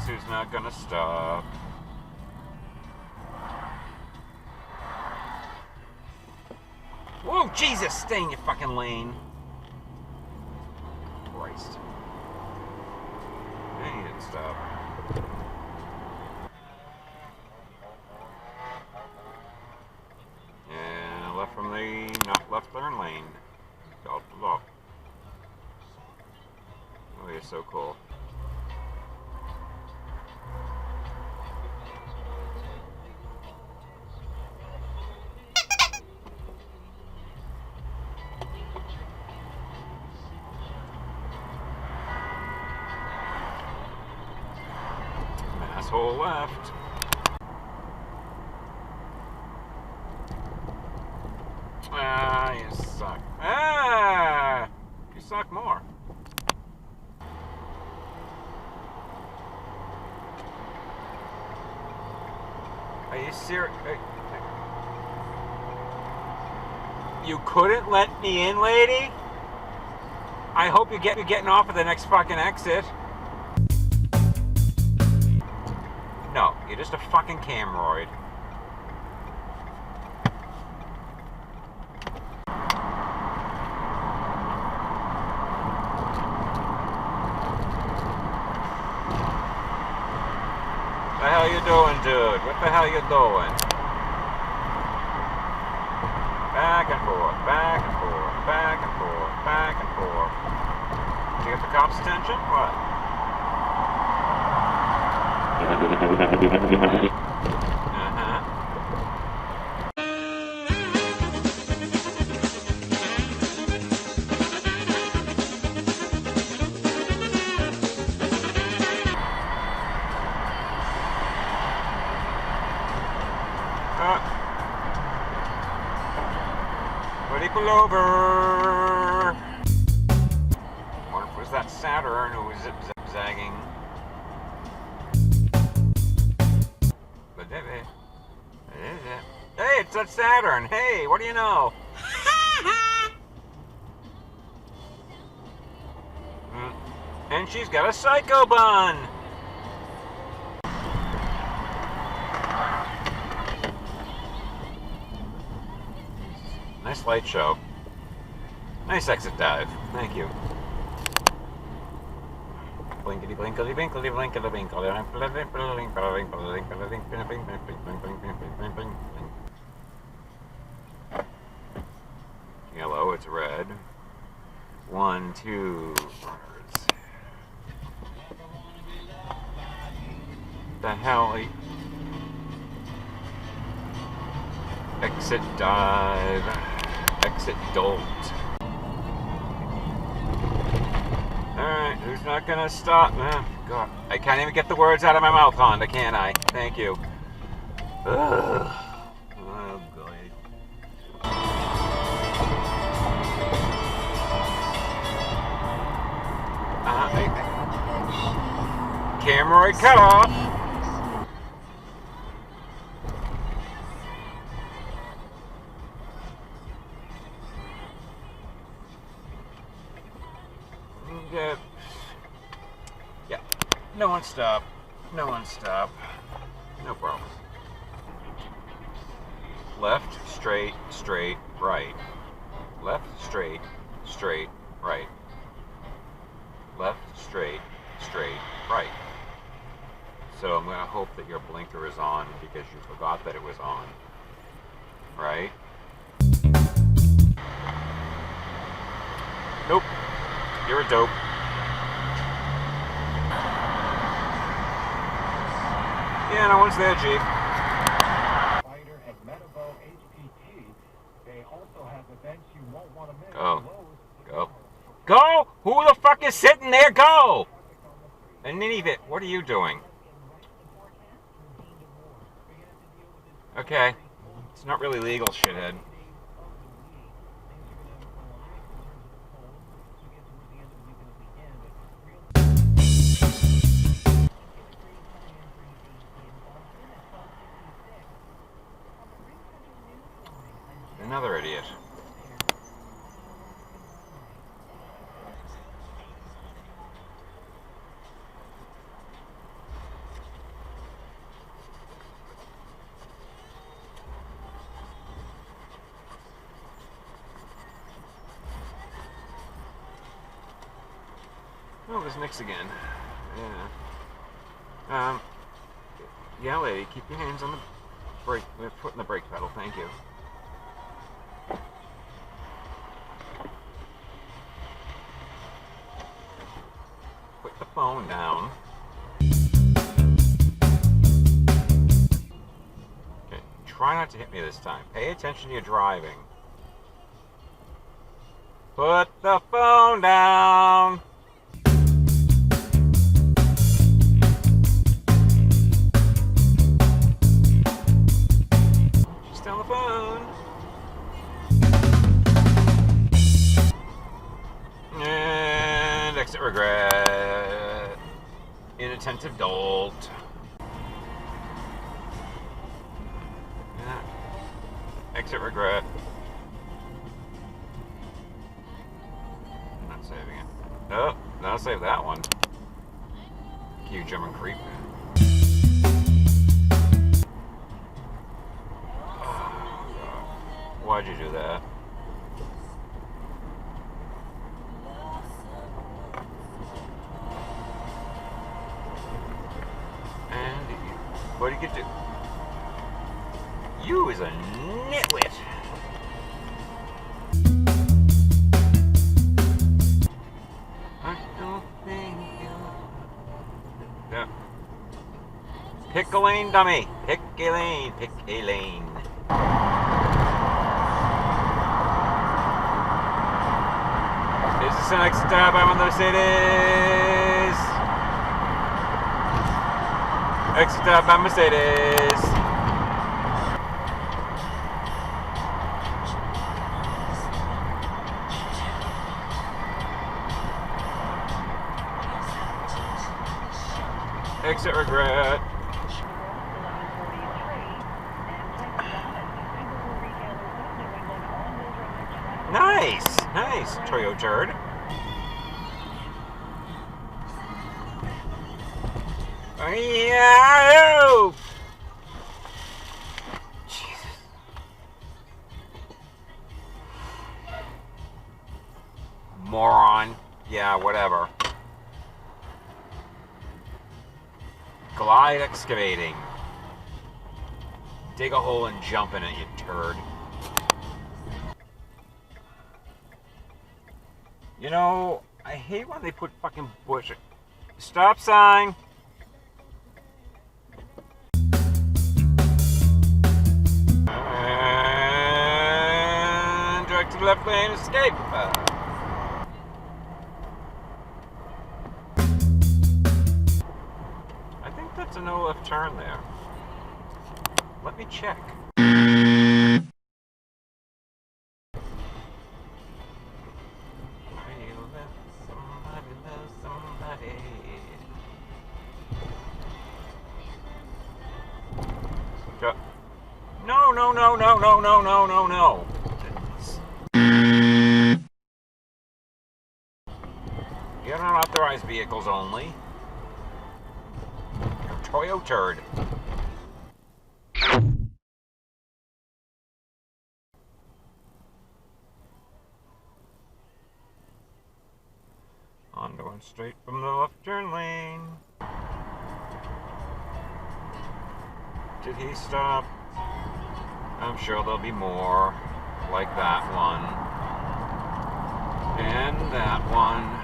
who's not gonna stop. Whoa, Jesus, stay in your fucking lane. Christ. And he didn't stop. And left from the not left turn lane. Oh, you're so cool. Asshole left. Ah, you suck. Ah, you suck more. Are you serious? You couldn't let me in, lady? I hope you're getting off at the next fucking exit. No, you're just a fucking camroid. What the hell you doing, dude? What the hell you doing? Back and forth, back and forth, back and forth, back and forth. Did you get the cops' attention? What? Ready, pull over. What was that Saturn who was zigzagging? Hey, it's that Saturn. Hey, what do you know? And she's got a psycho bun. Nice light show. Nice exit dive. Thank you. Blinkety blinkety blinkety blinkety blinkety. Yellow, it's red. 1, 2. The hell? Exit dive. Exit dolt. Alright, who's not gonna stop? God, I can't even get the words out of my mouth, Honda, can I? Thank you. Ugh. Oh, God. Camera cut off. Yeah. No one stop. No one stop. No problem. Left, straight, straight, right. Left, straight, straight, right. Left, straight, straight, right. So I'm going to hope that your blinker is on because you forgot that it was on. Right? Nope. You're a dope. Yeah, no one's there, Chief. Go. Go. Go! Who the fuck is sitting there? Go! And Nineveh, what are you doing? Okay. It's not really legal, shithead. Another idiot. Oh, there's Nick's again. Yeah. Yeah, lady, keep your hands on the brake, foot in the brake pedal, thank you. Put the phone down. Okay, try not to hit me this time. Pay attention to your driving. Put the phone down. She's on the phone. And exit regret. Inattentive dolt. Yeah. Exit regret. I'm not saving it. Oh, now save that one. You German creep. Why'd you do that? And what did you do? You is a nitwit. I don't think you. Yeah. Pick a lane, dummy. Pick a lane. Pick a lane. Is this the next stop? I'm on the Mercedes. Next stop, I'm Mercedes. Exit regret. Nice, nice, Toyo turd. Yeah. Jesus. Moron. Yeah, whatever. Glide excavating. Dig a hole and jump in it, you turd. You know, I hate when they put fucking bush. Stop sign. And direct to the left lane, escape. I think that's a no left turn there. Let me check. No, no, no, no, no, no, no, no, no. You're not authorized vehicles only. You're Toyo turd. On going straight from the left turn lane. Did he stop? I'm sure there'll be more like that one. And that one.